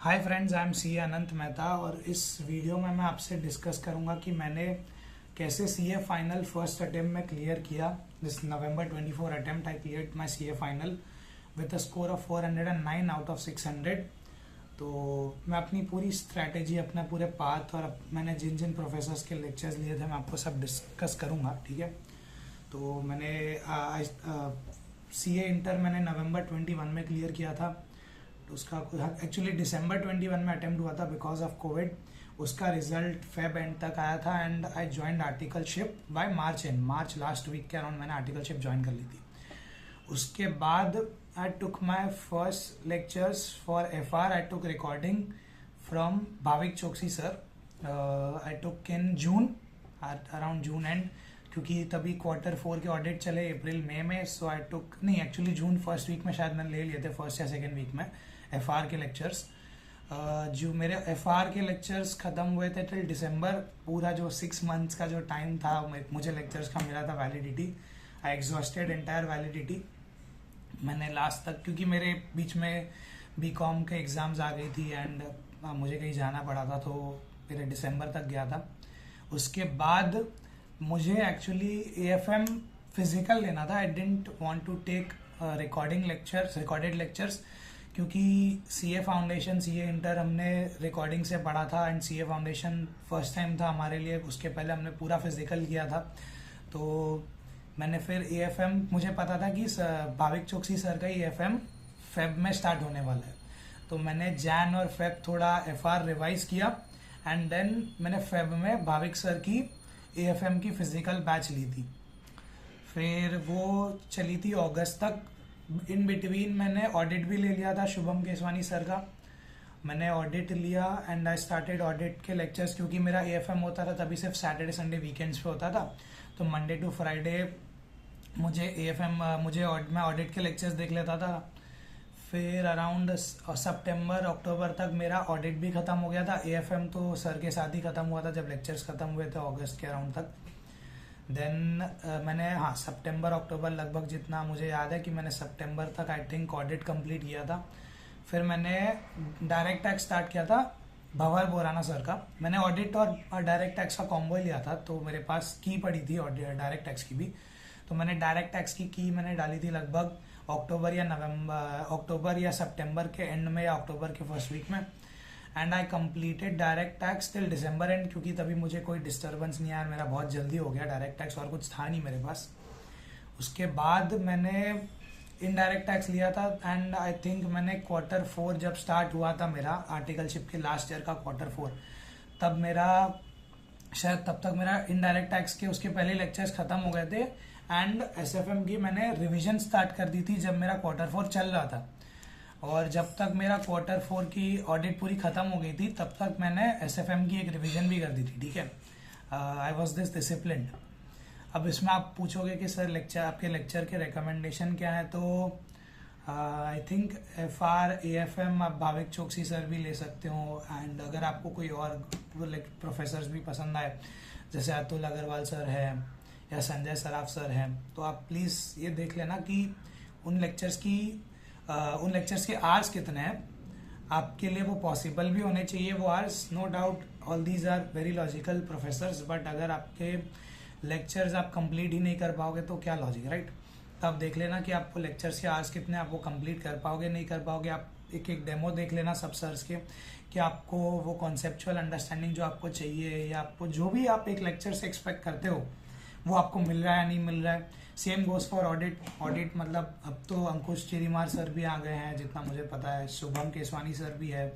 Hi friends, I am C Anant Mehta और इस video में मैं आपसे डिस्कस करूंगा कि मैंने कैसे सीए फाइनल फर्स्ट अटेम्प्ट में क्लियर किया। This November 24 attempt I clear my CA final with a score of 409 out of 600। तो मैं अपनी पूरी स्ट्रैटेजी, अपना पूरे पाथ और मैंने जिन जिन प्रोफेसर्स के लेक्चर्स लिए थे मैं आपको सब डिस्कस करूंगा, ठीक है। तो मैंने सीए इंटर मैंने नवंबर 21 में क्लियर किया था। तो उसका एक्चुअली दिसंबर 21 में अटेम्प्ट हुआ था बिकॉज ऑफ कोविड। उसका रिजल्ट फेब एंड तक आया था and I joined articleship by March last week के अराउंड मैंने आर्टिकलशिप ज्वाइन कर ली थी। उसके बाद I took my first lectures for FR. I took recording from Bhavik Chokshi sir. I took in June, around June end, क्योंकि तभी Q4 के ऑडिट चले अप्रैल मई में। सो आई टुक नहीं, एक्चुअली जून फर्स्ट वीक में शायद मैंने ले लिए थे, फर्स्ट या सेकेंड वीक में एफआर के लेक्चर्स। जो मेरे एफआर के लेक्चर्स खत्म हुए थे टिल दिसंबर, पूरा जो 6 मंथ्स का जो टाइम था मुझे लेक्चर्स का मिला था वैलिडिटी। आई एग्जॉस्टेड एंटायर वैलिडिटी। मैंने लास्ट तक, क्योंकि मेरे बीच में बीकॉम के एग्जाम्स आ गई थी एंड मुझे कहीं जाना पड़ा था, तो मेरे दिसंबर तक गया था। उसके बाद मुझे एक्चुअली एएफएम फिजिकल लेना था। I didn't want to take recorded lectures, क्योंकि सीए फाउंडेशन, सीए इंटर हमने रिकॉर्डिंग से पढ़ा था and CA foundation first time था हमारे लिए। उसके पहले हमने पूरा फिजिकल किया था। तो मैंने फिर एएफएम, मुझे पता था कि भाविक चोकसी सर का एएफएम फेब में स्टार्ट होने वाला है, तो मैंने जैन और फेब थोड़ा एफआर रिवाइज किया एंड देन मैंने फेब में भाविक सर की एएफएम की फिजिकल बैच ली थी। फिर वो चली थी अगस्त तक। इन बिटवीन मैंने ऑडिट भी ले लिया था शुभम केसवानी सर का। मैंने ऑडिट लिया एंड आई स्टार्टेड ऑडिट के लेक्चर्स, क्योंकि मेरा एएफएम होता था तभी सिर्फ सैटरडे संडे वीकेंड्स पे होता था। तो मंडे टू फ्राइडे मुझे मैं ऑडिट के लेक्चर्स देख लेता था। फिर अराउंड सितंबर अक्टूबर तक मेरा ऑडिट भी खत्म हो गया था। एएफएम तो सर के साथ ही खत्म हुआ था जब लेक्चर्स खत्म हुए थे अगस्त के अराउंड तक। देन मैंने सितंबर अक्टूबर लगभग, जितना मुझे याद है कि मैंने सितंबर तक आई थिंक ऑडिट कंप्लीट किया था। फिर मैंने डायरेक्ट टैक्स स्टार्ट किया था भंवर बोराना सर का। मैंने ऑडिट और डायरेक्ट टैक्स का कॉम्बो लिया था, तो मेरे पास की पड़ी थी डायरेक्ट टैक्स की भी। तो मैंने डायरेक्ट टैक्स की मैंने डाली थी लगभग अक्टूबर या सितंबर के एंड में या अक्टूबर के फर्स्ट वीक में। And I completed direct tax till December and, क्योंकि तभी मुझे कोई डिस्टर्बेंस नहीं आया, मेरा बहुत जल्दी हो गया डायरेक्ट टैक्स और कुछ था नहीं मेरे पास। उसके बाद मैंने इनडायरेक्ट टैक्स लिया था एंड आई थिंक मैंने Q4 जब स्टार्ट हुआ था मेरा आर्टिकलशिप के लास्ट ईयर का Q4, तब मेरा शायद तब तक मेरा इनडायरेक्ट टैक्स के उसके पहले लेक्चर्स खत्म हो गए थे एंड एसएफएम की मैंने रिवीजन स्टार्ट कर दी थी जब मेरा Q4 चल रहा था। और जब तक मेरा Q4 की ऑडिट पूरी खत्म हो गई थी तब तक मैंने एसएफएम की एक रिवीजन भी कर दी थी, ठीक है। I was this disciplined. अब इसमें आप पूछोगे कि सर आपके लेक्चर के रिकमेंडेशन क्या है, तो आई थिंक एफआर एएफएम आप भाविक चोकसी सर भी ले सकते हो। एंड अगर आपको कोई और प्रोफेसर्स भी पसंद आए, जैसे अतुल अग्रवाल सर है या संजय सराफ सर हैं, तो आप प्लीज़ ये देख लेना कि उन लेक्चर्स के आवर्स कितने हैं, आपके लिए वो पॉसिबल भी होने चाहिए वो hours. No doubt all these are very logical professors, but अगर आपके लेक्चर्स आप कंप्लीट ही नहीं कर पाओगे तो क्या लॉजिक, राइट। तो आप देख लेना कि आपको लेक्चर्स के आवर्स कितने, आप वो कंप्लीट कर पाओगे नहीं कर पाओगे। आप एक एक डेमो देख लेना सब सर्स के, कि आपको वो कॉन्सेप्चुअल अंडरस्टैंडिंग जो आपको चाहिए या आपको जो भी आप एक लेक्चर से एक्सपेक्ट करते हो वो आपको मिल रहा है या नहीं मिल रहा है। सेम गोज फॉर ऑडिट मतलब अब तो अंकुश चिरीमार सर भी आ गए हैं जितना मुझे पता है, शुभम केसवानी सर भी है,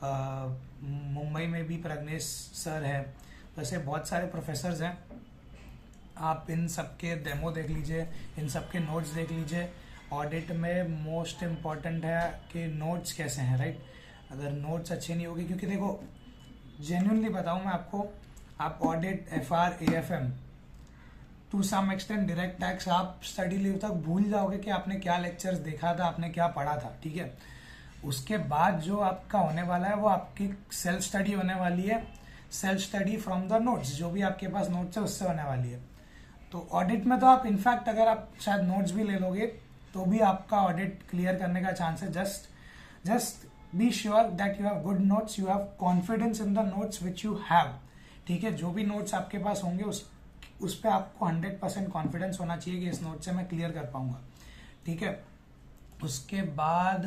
मुंबई में भी प्रग्नेश सर है, वैसे बहुत सारे प्रोफेसर्स हैं। आप इन सब के डेमो देख लीजिए, इन सब के नोट्स देख लीजिए। ऑडिट में मोस्ट इम्पॉर्टेंट है कि नोट्स कैसे हैं, राइट। अगर नोट्स अच्छे नहीं होगी, क्योंकि देखो जेन्युइनली बताऊं मैं आपको, आप audit FR AFM to some extent direct tax आप स्टडी लीव तक भूल जाओगे कि आपने क्या लेक्चर्स देखा था, आपने क्या पढ़ा था, ठीक है। उसके बाद जो आपका होने वाला है वो आपकी सेल्फ स्टडी होने वाली है, self study from the notes, जो भी आपके पास नोट्स है उससे होने वाली है। तो ऑडिट में तो आप इनफैक्ट अगर आप शायद नोट्स भी ले लोगे तो भी आपका ऑडिट क्लियर करने का चांस है। Just be sure that you have good notes, you have confidence in the notes which you have. ठीक है, जो भी नोट्स आपके पास होंगे उस पर आपको 100% कॉन्फिडेंस होना चाहिए कि इस नोट से मैं क्लियर कर पाऊंगा। ठीक है, उसके बाद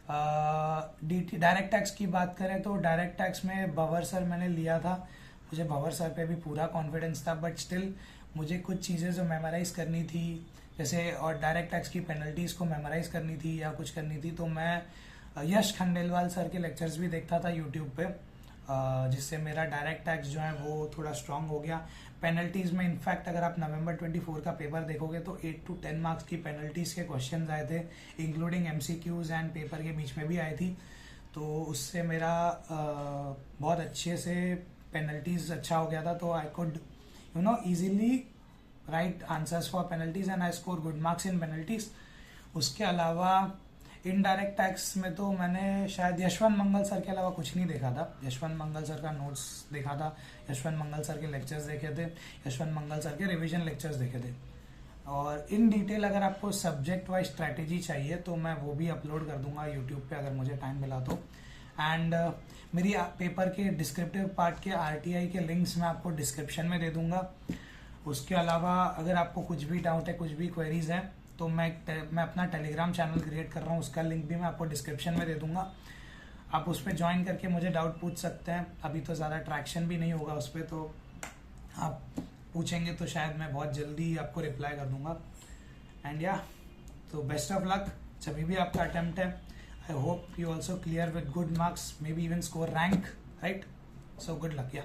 डायरेक्ट टैक्स की बात करें तो डायरेक्ट टैक्स में भंवर सर मैंने लिया था, मुझे भंवर सर पे भी पूरा कॉन्फिडेंस था, बट स्टिल मुझे कुछ चीज़ें जो मेमोराइज करनी थी जैसे, और डायरेक्ट टैक्स की पेनल्टीज को मेमोराइज करनी थी या कुछ करनी थी, तो मैं यश खंडेलवाल सर के लेक्चर्स भी देखता था यूट्यूब पे, जिससे मेरा डायरेक्ट टैक्स जो है वो थोड़ा स्ट्रांग हो गया। पेनल्टीज में इनफैक्ट अगर आप नवंबर 24 का पेपर देखोगे तो 8 to 10 मार्क्स की पेनल्टीज के क्वेश्चंस आए थे, इंक्लूडिंग MCQs एंड पेपर के बीच में भी आई थी, तो उससे मेरा बहुत अच्छे से पेनल्टीज अच्छा हो गया था, तो I could easily right answers for penalties and I score good marks in penalties. उसके अलावा इनडायरेक्ट टैक्स में तो मैंने शायद यशवंत मंगल सर के अलावा कुछ नहीं देखा था। यशवंत मंगल सर का नोट्स देखा था, यशवंत मंगल सर के लेक्चर्स देखे थे, यशवंत मंगल सर के रिवीजन लेक्चर्स देखे थे, और इन डिटेल अगर आपको सब्जेक्ट वाइज स्ट्रैटेजी चाहिए तो मैं वो भी अपलोड कर दूंगा यूट्यूब पे अगर मुझे टाइम मिला तो। एंड मेरी पेपर के डिस्क्रिप्टिव पार्ट के RTI के लिंक्स मैं आपको डिस्क्रिप्शन में दे दूंगा। उसके अलावा अगर आपको कुछ भी डाउट है, कुछ भी क्वेरीज हैं, तो मैं अपना टेलीग्राम चैनल क्रिएट कर रहा हूँ, उसका लिंक भी मैं आपको डिस्क्रिप्शन में दे दूंगा, आप उस पर ज्वाइन करके मुझे डाउट पूछ सकते हैं। अभी तो ज़्यादा ट्रैक्शन भी नहीं होगा उस पर, तो आप पूछेंगे तो शायद मैं बहुत जल्दी आपको रिप्लाई कर दूंगा। एंड या तो बेस्ट ऑफ लक जब भी आपका अटेम्प्ट है। I hope you also clear with good marks, may be even score rank, right? So good luck. या